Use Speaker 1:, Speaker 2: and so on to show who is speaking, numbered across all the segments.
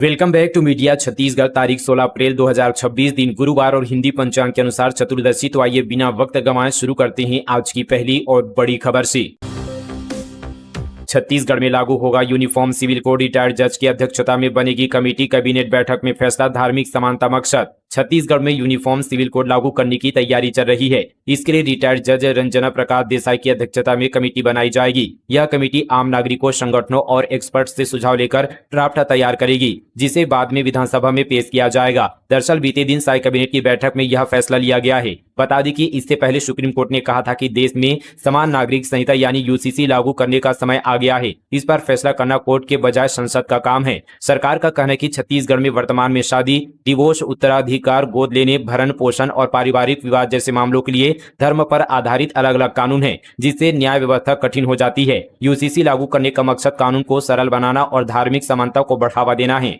Speaker 1: Welcome back to media Chhattisgarh. तारीख 16 अप्रैल 2026 दिन गुरुवार और हिंदी पंचांग के अनुसार चतुर्दशी। तो आइए बिना वक्त गंवाए शुरू करते हैं आज की पहली और बड़ी खबर से। छत्तीसगढ़ में लागू होगा यूनिफॉर्म सिविल कोड। रिटायर्ड जज की अध्यक्षता में बनेगी कमेटी। कैबिनेट बैठक में फैसला। धार्मिक समानता मकसद। छत्तीसगढ़ में यूनिफॉर्म सिविल कोड लागू करने की तैयारी चल रही है। इसके लिए रिटायर्ड जज रंजना प्रकाश देसाई की अध्यक्षता में कमेटी बनाई जाएगी। यह कमेटी आम नागरिकों, संगठनों और एक्सपर्ट्स से सुझाव लेकर ड्राफ्ट तैयार करेगी, जिसे बाद में विधानसभा में पेश किया जाएगा। दरअसल बीते दिन साई कैबिनेट की बैठक में यह फैसला लिया गया है। बता दें कि इससे पहले सुप्रीम कोर्ट ने कहा था कि देश में समान नागरिक संहिता यानी यूसीसी लागू करने का समय आ गया है। इस पर फैसला करना कोर्ट के बजाय संसद का काम है। सरकार का कहना है कि छत्तीसगढ़ में वर्तमान में शादी, डिवोर्स, उत्तराधिकार, गोद लेने, भरण पोषण और पारिवारिक विवाद जैसे मामलों के लिए धर्म पर आधारित अलग अलग कानून हैं, जिससे न्याय व्यवस्था कठिन हो जाती है। यूसीसी लागू करने का मकसद कानून को सरल बनाना और धार्मिक समानता को बढ़ावा देना है।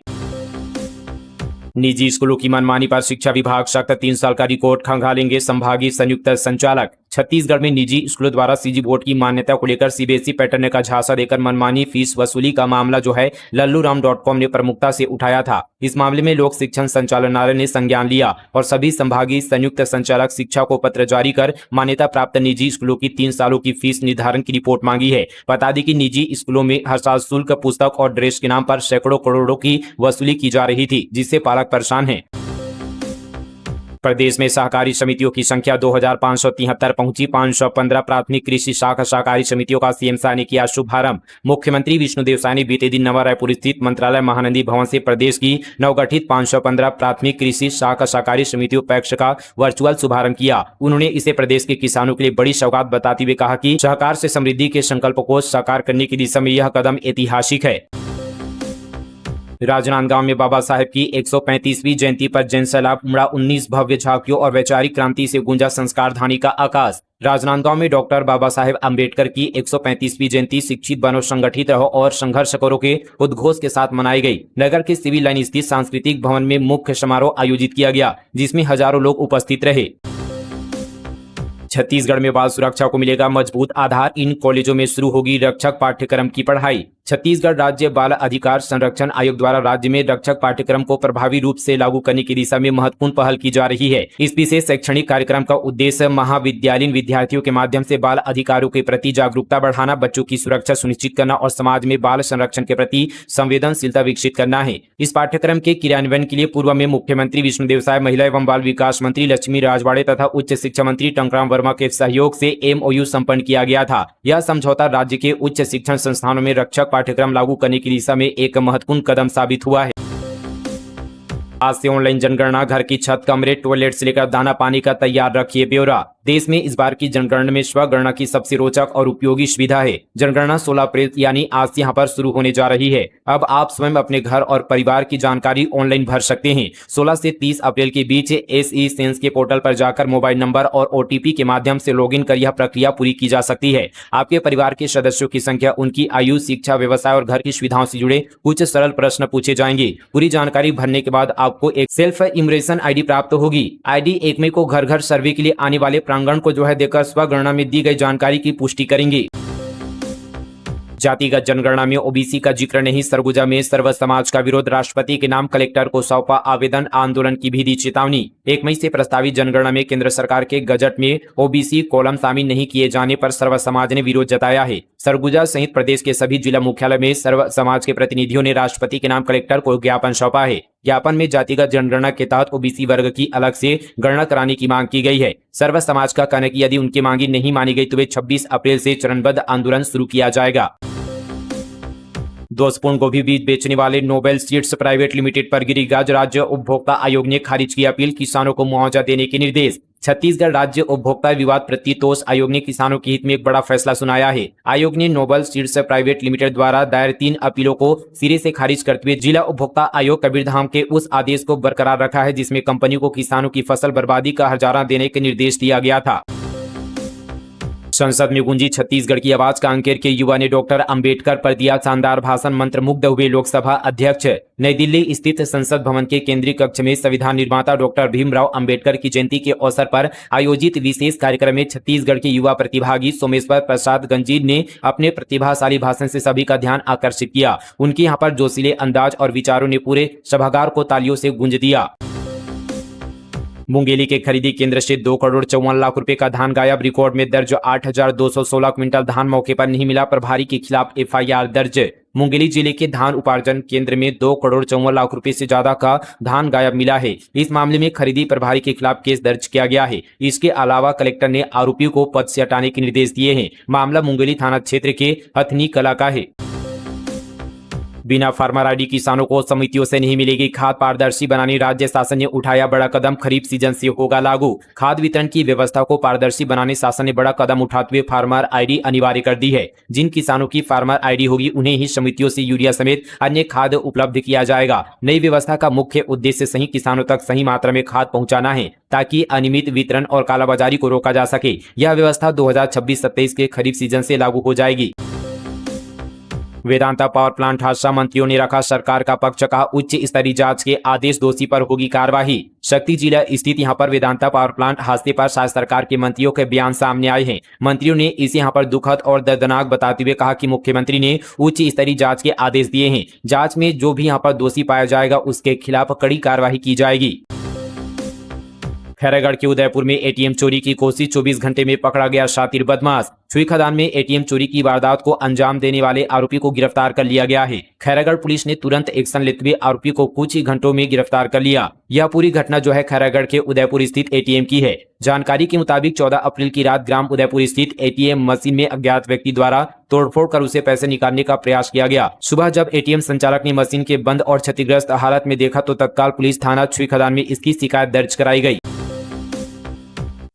Speaker 1: निजी स्कूलों की मनमानी पर शिक्षा विभाग सख्त। 3 साल का रिकॉर्ड खंगालेंगे संभागीय संयुक्त संचालक। छत्तीसगढ़ में निजी स्कूलों द्वारा सीजी बोर्ड की मान्यता को लेकर सीबीएसई पैटर्न का झांसा देकर मनमानी फीस वसूली का मामला जो है लल्लूराम.com ने प्रमुखता से उठाया था। इस मामले में लोक शिक्षण संचालनालय ने संज्ञान लिया और सभी संभागीय संयुक्त संचालक शिक्षा को पत्र जारी कर मान्यता प्राप्त निजी स्कूलों की 3 सालों की फीस निर्धारण की रिपोर्ट मांगी है। बता दें कि निजी स्कूलों में हर साल शुल्क, पुस्तक और ड्रेस के नाम पर सैकड़ों करोड़ों की वसूली की जा रही थी, जिससे पालक परेशान है। प्रदेश में सहकारी समितियों की संख्या 2573 पहुंची। 515 प्राथमिक कृषि शाखा सहकारी समितियों का सीएम शाह ने किया शुभारंभ। मुख्यमंत्री विष्णुदेव साय ने बीते दिन नवा रायपुर स्थित मंत्रालय महानंदी भवन से प्रदेश की नवगठित 515 प्राथमिक कृषि शाखा सहकारी समितियों पैक्स का वर्चुअल शुभारंभ किया। उन्होंने इसे प्रदेश के किसानों के लिए बड़ी सौगात बताते हुए कहा कि सहकार से समृद्धि के संकल्प को साकार करने की दिशा में यह कदम ऐतिहासिक है। राजनांदगांव में बाबा साहेब की 135वीं जयंती पर जन सैलाब उमड़ा। 19 भव्य झांकियों और वैचारिक क्रांति से गूंजा संस्कार धानी का आकाश। राजनांदगांव में डॉक्टर बाबा साहेब अम्बेडकर की 135वीं जयंती शिक्षित बनो, संगठित रहो और संघर्ष करो के उद्घोष के साथ मनाई गई। नगर के सिविल लाइन स्थित सांस्कृतिक भवन में मुख्य समारोह आयोजित किया गया, जिसमें हजारों लोग उपस्थित रहे। छत्तीसगढ़ में बाल सुरक्षा को मिलेगा मजबूत आधार। इन कॉलेजों में शुरू होगी रक्षक पाठ्यक्रम की पढ़ाई। छत्तीसगढ़ राज्य बाल अधिकार संरक्षण आयोग द्वारा राज्य में रक्षक पाठ्यक्रम को प्रभावी रूप से लागू करने की दिशा में महत्वपूर्ण पहल की जा रही है। इस विशेष शैक्षणिक कार्यक्रम का उद्देश्य महाविद्यालयीन विद्यार्थियों के माध्यम से बाल अधिकारों के प्रति जागरूकता बढ़ाना, बच्चों की सुरक्षा सुनिश्चित करना और समाज में बाल संरक्षण के प्रति संवेदनशीलता विकसित करना है। इस पाठ्यक्रम के क्रियान्वयन के लिए पूर्व में मुख्यमंत्री विष्णुदेव साय, महिला एवं बाल विकास मंत्री लक्ष्मी राजवाड़े तथा उच्च शिक्षा मंत्री टंकराम वर्मा के सहयोग से MOU संपन्न किया गया था। यह समझौता राज्य के उच्च शिक्षण संस्थानों में रक्षक पाठ्यक्रम लागू करने की दिशा में एक महत्वपूर्ण कदम साबित हुआ है। आज से ऑनलाइन जनगणना। घर की छत, कमरे, टॉयलेट से लेकर दाना पानी का तैयार रखिए ब्यौरा। देश में इस बार की जनगणना में स्वगणना की सबसे रोचक और उपयोगी सुविधा है। जनगणना 16 अप्रैल यानी आज से यहाँ पर शुरू होने जा रही है। अब आप स्वयं अपने घर और परिवार की जानकारी ऑनलाइन भर सकते हैं। 16 से 30 अप्रैल के बीच SE सेंस के पोर्टल पर जाकर मोबाइल नंबर और OTP के माध्यम से लॉगिन कर यह प्रक्रिया पूरी की जा सकती है। आपके परिवार के सदस्यों की संख्या, उनकी आयु, शिक्षा, व्यवसाय और घर की सुविधाओं से जुड़े कुछ सरल प्रश्न पूछे जाएंगे। पूरी जानकारी भरने के बाद आपको एक सेल्फ इम्यूरेशन ID प्राप्त होगी। ID 1 मई को घर घर सर्वे के लिए आने वाले प्रांगण को जो है देकर स्वगणना में दी गई जानकारी की पुष्टि करेंगे। जातिगत जनगणना में OBC का जिक्र नहीं। सरगुजा में सर्व समाज का विरोध। राष्ट्रपति के नाम कलेक्टर को सौंपा आवेदन। आंदोलन की भी दी चेतावनी। 1 मई से प्रस्तावित जनगणना में केंद्र सरकार के गजट में OBC कॉलम शामिल नहीं किए जाने पर सर्व समाज ने विरोध जताया है। सरगुजा सहित प्रदेश के सभी जिला मुख्यालय में सर्व समाज के प्रतिनिधियों ने राष्ट्रपति के नाम कलेक्टर को ज्ञापन सौंपा है। ज्ञापन में जातिगत जनगणना के तहत OBC वर्ग की अलग से गणना कराने की मांग की गई है। सर्व समाज का कहना है कि यदि उनकी मांगी नहीं मानी गई तो वे 26 अप्रैल से चरणबद्ध आंदोलन शुरू किया जाएगा। दोषपूर्ण गोभी बीज बेचने वाले नोबेल सीड्स प्राइवेट लिमिटेड पर गिरी गाज। राज्य उपभोक्ता आयोग ने खारिज की अपील। किसानों को मुआवजा देने के निर्देश। छत्तीसगढ़ राज्य उपभोक्ता विवाद प्रतितोष आयोग ने किसानों के हित में एक बड़ा फैसला सुनाया है। आयोग ने नोबेल सीड्स प्राइवेट लिमिटेड द्वारा दायर 3 अपीलों को सिरे से खारिज करते हुए जिला उपभोक्ता आयोग कबीरधाम के उस आदेश को बरकरार रखा है, जिसमें कंपनी को किसानों की फसल बर्बादी का हर्जाना देने के निर्देश दिया गया था। संसद में गूंजी छत्तीसगढ़ की आवाज। कांकेर के युवा ने डॉक्टर अंबेडकर पर दिया शानदार भाषण। मंत्रमुग्ध हुए लोकसभा अध्यक्ष। नई दिल्ली स्थित संसद भवन के केंद्रीय कक्ष में संविधान निर्माता डॉक्टर भीमराव अंबेडकर की जयंती के अवसर पर आयोजित विशेष कार्यक्रम में छत्तीसगढ़ के युवा प्रतिभागी सोमेश्वर प्रसाद गंजीर ने अपने प्रतिभाशाली भाषण से सभी का ध्यान आकर्षित किया। उनके यहाँ पर जोशीले अंदाज और विचारों ने पूरे सभागार को तालियों से गूंज दिया। मुंगेली के खरीदी केंद्र से 2,54,00,000 रुपए का धान गायब। रिकॉर्ड में दर्ज 8,216 क्विंटल धान मौके पर नहीं मिला। प्रभारी के खिलाफ एफआईआर दर्ज। मुंगेली जिले के धान उपार्जन केंद्र में 2,54,00,000 रुपए से ज्यादा का धान गायब मिला है। इस मामले में खरीदी प्रभारी के खिलाफ केस दर्ज किया गया है। इसके अलावा कलेक्टर ने आरोपियों को पद से हटाने के निर्देश दिए हैं। मामला मुंगेली थाना क्षेत्र के हथनी कला का है। बिना फार्मर आईडी किसानों को समितियों से नहीं मिलेगी खाद। पारदर्शी बनाने राज्य शासन ने उठाया बड़ा कदम। खरीफ सीजन से होगा लागू। खाद वितरण की व्यवस्था को पारदर्शी बनाने शासन ने बड़ा कदम उठाते हुए फार्मर आईडी अनिवार्य कर दी है। जिन किसानों की फार्मर आईडी होगी उन्हें ही समितियों से यूरिया समेत अन्य खाद उपलब्ध किया जाएगा। नई व्यवस्था का मुख्य उद्देश्य सही किसानों तक सही मात्रा में खाद पहुंचाना है ताकि अनियमित वितरण और कालाबाजारी को रोका जा सके। यह व्यवस्था 2026-27 के खरीफ सीजन से लागू हो जाएगी। वेदांता पावर प्लांट हादसा। मंत्रियों ने रखा सरकार का पक्ष। कहा उच्च स्तरीय जांच के आदेश, दोषी पर होगी कार्रवाई। शक्ति जिला स्थित यहां पर वेदांता पावर प्लांट हादसे पर शासन सरकार के मंत्रियों के बयान सामने आए हैं। मंत्रियों ने इसे यहां पर दुखद और दर्दनाक बताते हुए कहा कि मुख्यमंत्री ने उच्च स्तरीय जांच के आदेश दिए हैं। जांच में जो भी यहां पर दोषी पाया जाएगा उसके खिलाफ कड़ी कार्रवाई की जाएगी। खैरागढ़ के उदयपुर में एटीएम चोरी की कोशिश। 24 घंटे में पकड़ा गया शातिर बदमाश। छुई खदान में एटीएम चोरी की वारदात को अंजाम देने वाले आरोपी को गिरफ्तार कर लिया गया है। खैरागढ़ पुलिस ने तुरंत एक्शन लेते हुए आरोपी को कुछ ही घंटों में गिरफ्तार कर लिया। यह पूरी घटना जो है खैरागढ़ के उदयपुर स्थित एटीएम की है। जानकारी के मुताबिक 14 अप्रैल की रात ग्राम उदयपुर स्थित एटीएम मशीन में अज्ञात व्यक्ति द्वारा तोड़फोड़ कर उसे पैसे निकालने का प्रयास किया गया। सुबह जब एटीएम संचालक ने मशीन के बंद और क्षतिग्रस्त हालत में देखा तो तत्काल पुलिस थाना छुई खदान में इसकी शिकायत दर्ज कराई गई।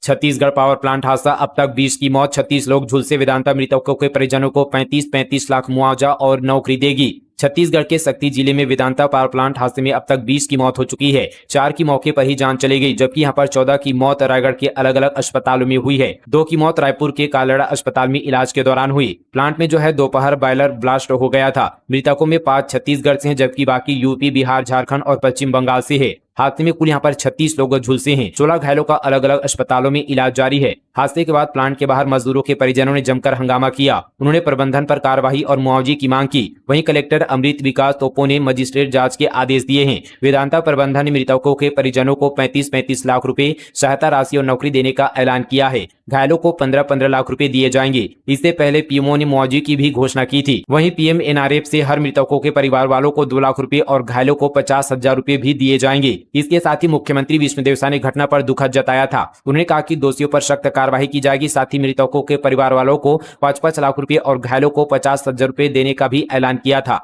Speaker 1: छत्तीसगढ़ पावर प्लांट हादसा। अब तक 20 की मौत, 36 लोग झुलसे। वेदांता मृतकों के परिजनों को 35-35 लाख मुआवजा और नौकरी देगी। छत्तीसगढ़ के शक्ति जिले में वेदांता पावर प्लांट हादसे में अब तक 20 की मौत हो चुकी है। 4 की मौके पर ही जान चली गई, जबकि यहां पर 14 की मौत रायगढ़ के अलग अलग अस्पतालों में हुई है। 2 की मौत रायपुर के कालड़ा अस्पताल में इलाज के दौरान हुई। प्लांट में जो है दोपहर बॉयलर ब्लास्ट हो गया था। मृतकों में 5 छत्तीसगढ़ से हैं, जबकि बाकी यूपी, बिहार, झारखंड और पश्चिम बंगाल से है। हादसे में कुल यहाँ पर 36 लोग झुलसे हैं। 16 घायलों का अलग अलग अस्पतालों में इलाज जारी है। हादसे के बाद प्लांट के बाहर मजदूरों के परिजनों ने जमकर हंगामा किया। उन्होंने प्रबंधन पर कार्रवाई और मुआवजे की मांग की। वहीं कलेक्टर अमृत विकास तोपो ने मजिस्ट्रेट जांच के आदेश दिए हैं। वेदांता प्रबंधन ने मृतकों के परिजनों को 35-35 लाख रुपए सहायता राशि और नौकरी देने का ऐलान किया है। घायलों को 15-15 लाख रुपए दिए जाएंगे। इससे पहले पीएमओ ने मुआवजे की भी घोषणा की थी। वहीं पीएम एनआरएफ से हर मृतकों के परिवार वालों को 2 लाख रुपए और घायलों को 50,000 रुपए भी दिए जाएंगे। इसके साथ ही मुख्यमंत्री विष्णुदेव साय ने घटना पर दुखद जताया था। उन्होंने कहा कि दोषियों पर सख्त कार्रवाई की जाएगी। साथ ही मृतकों के परिवार वालों को 5-5 लाख रुपए और घायलों को 50,000 रुपए देने का भी ऐलान किया था।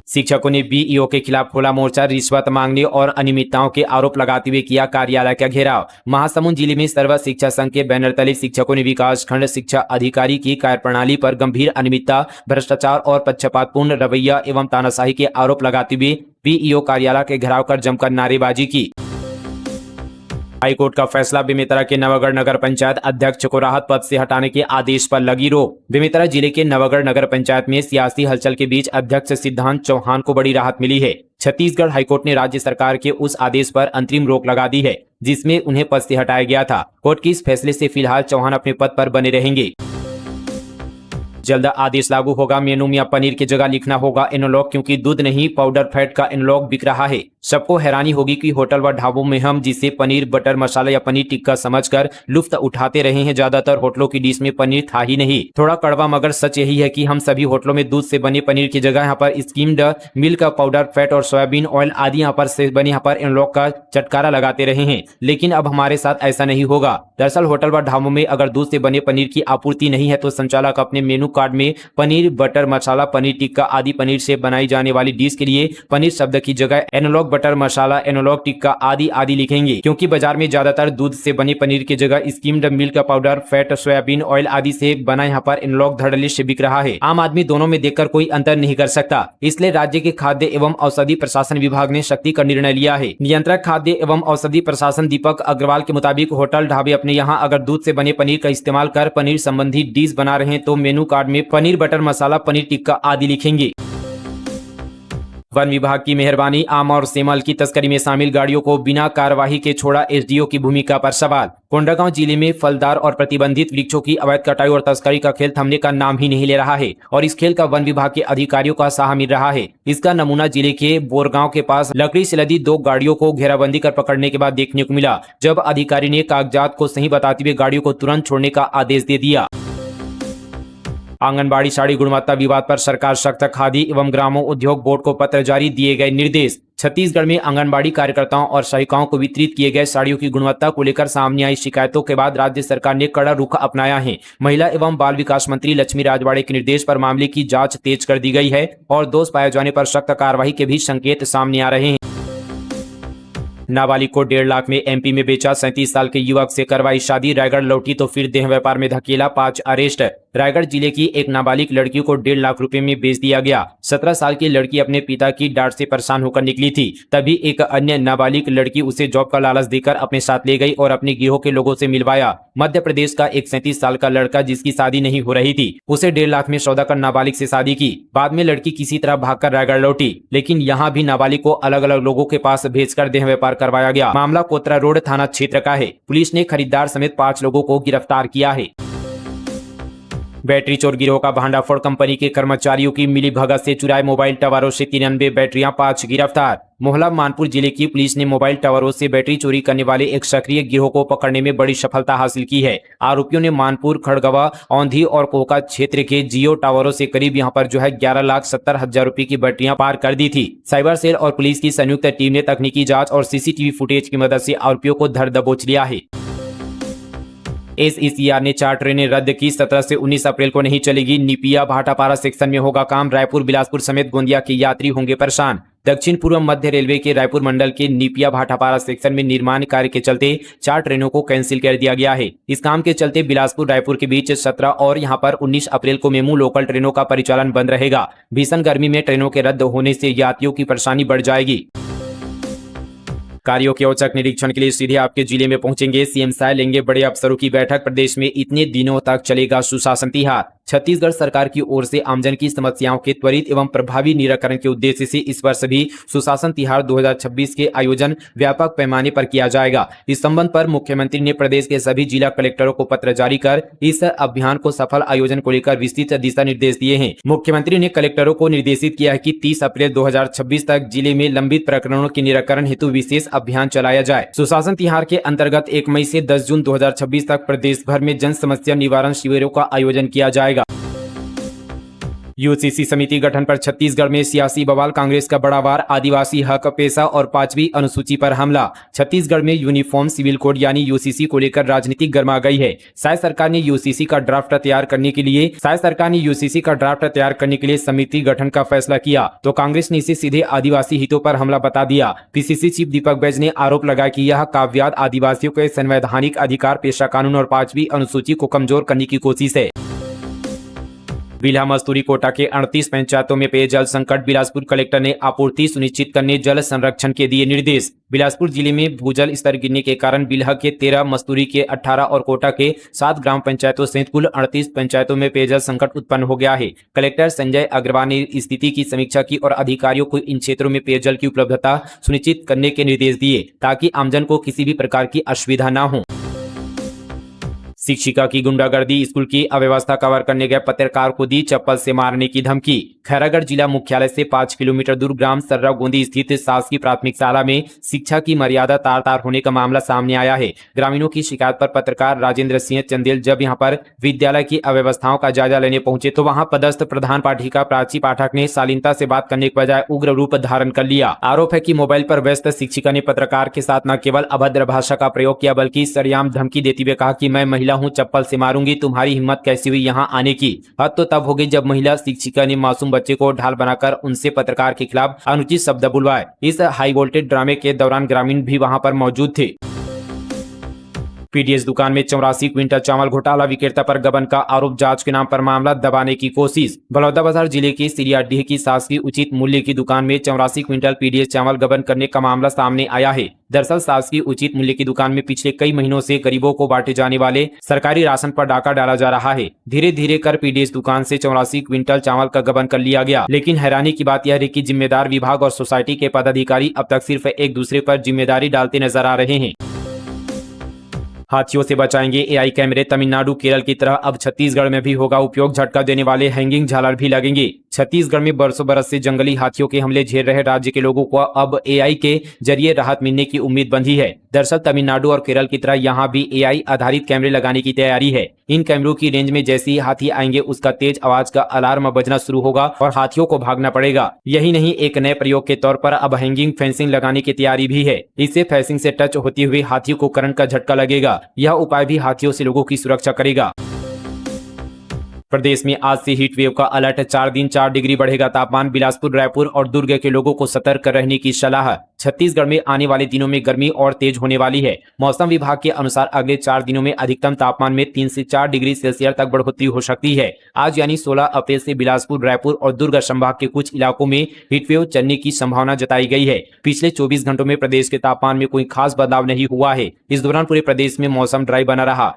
Speaker 1: शिक्षकों ने बीईओ के खिलाफ खोला मोर्चा। रिश्वत मांगने और अनियमितताओं के आरोप लगाते हुए किया कार्यालय का घेराव। महासमुंद जिले में सर्व शिक्षा संघ के बैनर तले शिक्षकों ने विकास खंड शिक्षा अधिकारी की कार्यप्रणाली पर गंभीर अनियमितता, भ्रष्टाचार और पक्षपातपूर्ण रवैया एवं तानाशाही के आरोप लगाते हुए बीईओ कार्यालय के घेराव कर जमकर नारेबाजी की। हाईकोर्ट का फैसला। बेमेतरा के नवागढ़ नगर पंचायत अध्यक्ष को राहत पद से हटाने के आदेश पर लगी रोक। बेमेतरा जिले के नवागढ़ नगर पंचायत में सियासी हलचल के बीच अध्यक्ष सिद्धांत चौहान को बड़ी राहत मिली है। छत्तीसगढ़ हाईकोर्ट ने राज्य सरकार के उस आदेश पर अंतरिम रोक लगा दी है जिसमें उन्हें पद से हटाया गया था। कोर्ट के इस फैसले से फिलहाल चौहान अपने पद पर बने रहेंगे। जल्द आदेश लागू होगा। मेनू में पनीर की जगह लिखना होगा एनालॉग, क्योंकि दूध नहीं पाउडर फैट का एनालॉग बिक रहा है। सबको हैरानी होगी कि होटल व ढाबों में हम जिसे पनीर बटर मसाला या पनीर टिक्का समझकर लुफ्त उठाते रहे हैं, ज्यादातर होटलों की डिश में पनीर था ही नहीं। थोड़ा कड़वा मगर सच यही है कि हम सभी होटलों में दूध से बने पनीर की जगह यहाँ पर स्कीम्ड मिल्क, पाउडर फैट और सोयाबीन ऑयल आदि यहाँ पर से बने यहाँ पर एनालॉग का चटकारा लगाते रहे हैं। लेकिन अब हमारे साथ ऐसा नहीं होगा। दरअसल होटल व ढाबों में अगर दूध से बने पनीर की आपूर्ति नहीं है तो संचालक अपने मेनू कार्ड में पनीर बटर मसाला, पनीर टिक्का आदि पनीर से बनाई जाने वाली डिश के लिए पनीर शब्द की जगह एनालॉग बटर मसाला, एनालॉग टिक्का आदि आदि लिखेंगे, क्योंकि बाजार में ज्यादातर दूध से बने पनीर की जगह skimmed milk powder, fat, soybean oil आदि से बना यहाँ पर एनालॉग धड़ल्ले से बिक रहा है। आम आदमी दोनों में देखकर कोई अंतर नहीं कर सकता, इसलिए राज्य के खाद्य एवं औषधि प्रशासन विभाग ने सख्ती का निर्णय लिया है। नियंत्रक खाद्य एवं औषधि प्रशासन दीपक अग्रवाल के मुताबिक होटल ढाबे अपने यहाँ अगर दूध से बने पनीर का इस्तेमाल कर पनीर संबंधी डिश बना रहे हैं तो मेनू कार्ड में पनीर बटर मसाला, पनीर टिक्का आदि लिखेंगे। वन विभाग की मेहरबानी, आम और सेमल की तस्करी में शामिल गाड़ियों को बिना कार्यवाही के छोड़ा, एसडीओ की भूमिका पर सवाल। कोंडागांव जिले में फलदार और प्रतिबंधित वृक्षों की अवैध कटाई और तस्करी का खेल थमने का नाम ही नहीं ले रहा है और इस खेल का वन विभाग के अधिकारियों का साहा मिल रहा है। इसका नमूना जिले के बोरगांव के पास लकड़ी से लदी 2 गाड़ियों को घेराबंदी कर पकड़ने के बाद देखने को मिला, जब अधिकारी ने कागजात को सही बताते हुए गाड़ियों को तुरंत छोड़ने का आदेश दे दिया। आंगनबाड़ी साड़ी गुणवत्ता विवाद पर सरकार सख्त, खादी एवं ग्रामों उद्योग बोर्ड को पत्र जारी, दिए गए निर्देश। छत्तीसगढ़ में आंगनबाड़ी कार्यकर्ताओं और सहायिकाओं को वितरित किए गए साड़ियों की गुणवत्ता को लेकर सामने आई शिकायतों के बाद राज्य सरकार ने कड़ा रुख अपनाया है। महिला एवं बाल विकास मंत्री लक्ष्मी राजवाड़े के निर्देश पर मामले की जांच तेज कर दी गई है और दोष पाए जाने पर सख्त कार्रवाई के भी संकेत सामने आ रहे हैं। नाबालिग को 1.5 लाख में एमपी में बेचा, 37 साल के युवक से करवाई शादी, रायगढ़ लौटी तो फिर देह व्यापार में धकेला, 5 अरेस्ट। रायगढ़ जिले की एक नाबालिग लड़की को 1.5 लाख रुपए में बेच दिया गया। 17 साल की लड़की अपने पिता की डांट से परेशान होकर निकली थी, तभी एक अन्य नाबालिग लड़की उसे जॉब का लालच देकर अपने साथ ले गई और अपने गिरोह के लोगों से मिलवाया। मध्य प्रदेश का एक 37 साल का लड़का जिसकी शादी नहीं हो रही थी, उसे 1.5 लाख में सौदा कर नाबालिग से शादी की। बाद में लड़की किसी तरह भागकर रायगढ़ लौटी, लेकिन यहाँ भी नाबालिग को अलग अलग लोगों के पास भेजकर देह व्यापार करवाया गया। मामला कोतरा रोड थाना क्षेत्र का है। पुलिस ने खरीदार समेत 5 लोगों को गिरफ्तार किया है। बैटरी चोर गिरोह का भांडाफोड़, कंपनी के कर्मचारियों की मिलीभगत से चुराए मोबाइल टावरों से 93 बैटरियां, 5 गिरफ्तार। मोहला मानपुर जिले की पुलिस ने मोबाइल टावरों से बैटरी चोरी करने वाले एक सक्रिय गिरोह को पकड़ने में बड़ी सफलता हासिल की है। आरोपियों ने मानपुर, खड़गवा, औंधी और कोका क्षेत्र के जियो टावरों से करीब यहां पर 11,70,000 रुपए की बैटरियां पार कर दी थी। साइबर सेल और पुलिस की संयुक्त टीम ने तकनीकी जांच और सीसीटीवी फुटेज की मदद से आरोपियों को धर दबोच लिया है। SECR ने 4 ट्रेनें रद्द की, 17 से 19 अप्रैल को नहीं चलेगी। निपिया भाटापारा सेक्शन में होगा काम, रायपुर, बिलासपुर समेत गोंदिया के यात्री होंगे परेशान। दक्षिण पूर्व मध्य रेलवे के रायपुर मंडल के निपिया भाटापारा सेक्शन में निर्माण कार्य के चलते 4 ट्रेनों को कैंसिल कर दिया गया है। इस काम के चलते बिलासपुर रायपुर के बीच 17 और यहां पर 19 अप्रैल को मेमू लोकल ट्रेनों का परिचालन बंद रहेगा। भीषण गर्मी में ट्रेनों के रद्द होने से यात्रियों की परेशानी बढ़ जाएगी। कार्यों के औचक निरीक्षण के लिए सीधे आपके जिले में पहुंचेंगे सीएम साय, लेंगे बड़े अफसरों की बैठक। प्रदेश में इतने दिनों तक चलेगा सुशासन तिहार। छत्तीसगढ़ सरकार की ओर से आमजन की समस्याओं के त्वरित एवं प्रभावी निराकरण के उद्देश्य से इस वर्ष भी सुशासन तिहार 2026 के आयोजन व्यापक पैमाने पर किया जाएगा। इस संबंध पर मुख्यमंत्री ने प्रदेश के सभी जिला कलेक्टरों को पत्र जारी कर इस अभियान को सफल आयोजन को लेकर विस्तृत दिशा निर्देश दिए हैं। मुख्यमंत्री ने कलेक्टरों को निर्देशित किया है कि 30 अप्रैल 2026 तक जिले में लंबित प्रकरणों के निराकरण हेतु विशेष अभियान चलाया जाए। सुशासन तिहार के अंतर्गत 1 मई से 10 जून 2026 तक प्रदेश भर में जन समस्या निवारण शिविरों का आयोजन किया जाएगा। यूसीसी समिति गठन पर छत्तीसगढ़ में सियासी बवाल, कांग्रेस का बड़ा वार, आदिवासी हक, पेशा और 5वीं अनुसूची पर हमला। छत्तीसगढ़ में यूनिफॉर्म सिविल कोड यानी यूसीसी को लेकर राजनीति गर्मा गई है। शायद सरकार ने यूसीसी का ड्राफ्ट तैयार करने के लिए समिति गठन का फैसला किया तो कांग्रेस ने इसे सीधे आदिवासी हितों पर हमला बता दिया। पीसीसी चीफ दीपक बैज ने आरोप लगाया कि यह काव्याद आदिवासियों के संवैधानिक अधिकार, पेशा कानून और 5वीं अनुसूची को कमजोर करने की कोशिश है। बिल्हा मस्तूरी कोटा के 38 पंचायतों में पेयजल संकट, बिलासपुर कलेक्टर ने आपूर्ति सुनिश्चित करने जल संरक्षण के दिए निर्देश। बिलासपुर जिले में भूजल स्तर गिरने के कारण बिल्हा के 13, मस्तूरी के 18 और कोटा के 7 ग्राम पंचायतों सहित कुल 38 पंचायतों में पेयजल संकट उत्पन्न हो गया है। कलेक्टर संजय अग्रवाल ने स्थिति की समीक्षा की और अधिकारियों को इन क्षेत्रों में पेयजल की उपलब्धता सुनिश्चित करने के निर्देश दिए ताकि आमजन को किसी भी प्रकार की असुविधा न हो। शिक्षिका की गुंडागर्दी, स्कूल की अव्यवस्था कवर करने गए पत्रकार को दी चप्पल से मारने की धमकी। खैरागढ़ जिला मुख्यालय से 5 किलोमीटर दूर ग्राम सर्रा गोंदी स्थित शासकीय प्राथमिक शाला में शिक्षा की मर्यादा तार तार होने का मामला सामने आया है। ग्रामीणों की शिकायत पर पत्रकार राजेंद्र सिंह चंदेल जब यहां पर विद्यालय की अव्यवस्थाओं का जायजा लेने पहुंचे तो वहां पदस्थ प्रधान पाठिका प्राची पाठक ने शालीनता से बात करने के बजाय उग्र रूप धारण कर लिया। आरोप है कि मोबाइल पर व्यस्त शिक्षिका ने पत्रकार के साथ न केवल अभद्र भाषा का प्रयोग किया बल्कि सरेआम धमकी देते हुए कहा कि मैं महिला महिला हूँ, चप्पल से मारूंगी, तुम्हारी हिम्मत कैसी हुई यहाँ आने की। हद तो तब हो गई जब महिला शिक्षिका ने मासूम बच्चे को ढाल बनाकर उनसे पत्रकार के खिलाफ अनुचित शब्द बुलवाए। इस हाई वोल्टेज ड्रामे के दौरान ग्रामीण भी वहां पर मौजूद थे। पीडीएस दुकान में 84 क्विंटल चावल घोटाला, विक्रेता पर गबन का आरोप, जांच के नाम पर मामला दबाने की कोशिश। बलौदाबाजार जिले के सिरियाडीह की शासकीय उचित मूल्य की दुकान में 84 क्विंटल पीडीएस चावल गबन करने का मामला सामने आया है। दरअसल शासकीय उचित मूल्य की दुकान में पिछले कई महीनों से गरीबों को बांटे जाने वाले सरकारी राशन पर डाका डाला जा रहा है। धीरे धीरे कर पीडीएस दुकान से 84 क्विंटल चावल का गबन कर लिया गया। लेकिन हैरानी की बात यह है कि जिम्मेदार विभाग और सोसाइटी के पदाधिकारी अब तक सिर्फ एक दूसरे पर जिम्मेदारी डालते नजर आ रहे हैं। हाथियों से बचाएंगे एआई कैमरे, तमिलनाडु केरल की तरह अब छत्तीसगढ़ में भी होगा उपयोग। झटका देने वाले हैंगिंग झालर भी लगेंगे। छत्तीसगढ़ में बरसों बरस से जंगली हाथियों के हमले झेल रहे राज्य के लोगों को अब एआई के जरिए राहत मिलने की उम्मीद बंधी है। दरअसल तमिलनाडु और केरल की तरह यहाँ भी एआई आधारित कैमरे लगाने की तैयारी है। इन कैमरों की रेंज में जैसे ही हाथी आएंगे उसका तेज आवाज का अलार्म बजना शुरू होगा और हाथियों को भागना पड़ेगा। यही नहीं, एक नए प्रयोग के तौर पर अब हैंगिंग फेंसिंग लगाने की तैयारी भी है। इससे फेंसिंग से टच होते हुए हाथियों को करंट का झटका लगेगा। यह उपाय भी हाथियों से लोगों की सुरक्षा करेगा। प्रदेश में आज से हीट वेव का अलर्ट, 4 दिन 4 डिग्री बढ़ेगा तापमान। बिलासपुर, रायपुर और दुर्ग के लोगों को सतर्क रहने की सलाह। छत्तीसगढ़ में आने वाले दिनों में गर्मी और तेज होने वाली है। मौसम विभाग के अनुसार अगले 4 दिनों में अधिकतम तापमान में 3 से 4 डिग्री सेल्सियस तक बढ़ोतरी हो सकती है। आज यानी 16 अप्रैल से बिलासपुर, रायपुर और दुर्ग संभाग के कुछ इलाकों में हीटवेव चलने की संभावना जताई गई है। पिछले 24 घंटों में प्रदेश के तापमान में कोई खास बदलाव नहीं हुआ है। इस दौरान पूरे प्रदेश में मौसम ड्राई बना रहा।